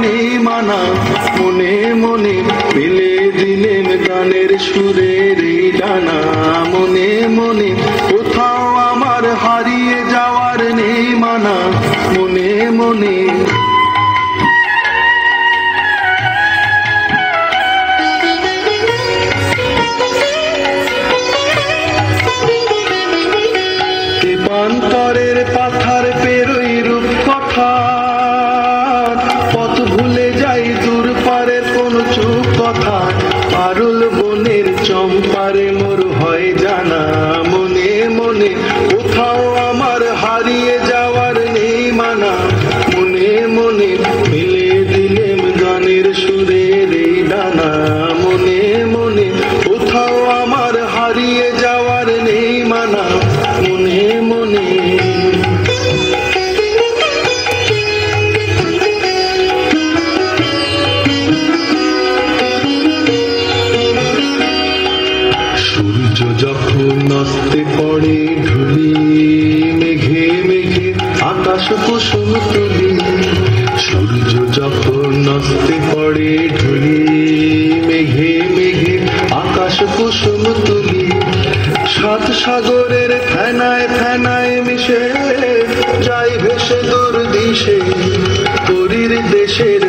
নেই মানা, মনে মনে মিলে দিলেন গানের সুরের এই ডানা। মনে মনে কোথাও আমার হারিয়ে যাওয়ার নেই মানা, মনে মনে। অন্তরের পাথার পেরোই রূপ কথা, পথ ভুলে যাই দূর পারে কোন চুপ কথা। পারুল বনের চম্পারে মোর হয় জানা, মনে মনে কোথাও আমার হারিয়ে যাওয়ার নেই মানা, মনে মনে মিলে দিলেম গানের সুরের এই ডানা। মনে মনে কোথাও আমার হারিয়ে যাওয়ার নেই মানা, মনে মনে। সূর্য যখন অস্তে পড়ে ঢুলি, মেঘে মেঘে আকাশ কুসুম তুলি। সূর্য যখন অস্তে পড়ে ঢুলি, মেঘে মেঘে আকাশ কুসুম তুলি। সাত সাগরের ফেনায় ফেনায় মিশে যাই ভেসে দূর দিশে, পুরীর দেশের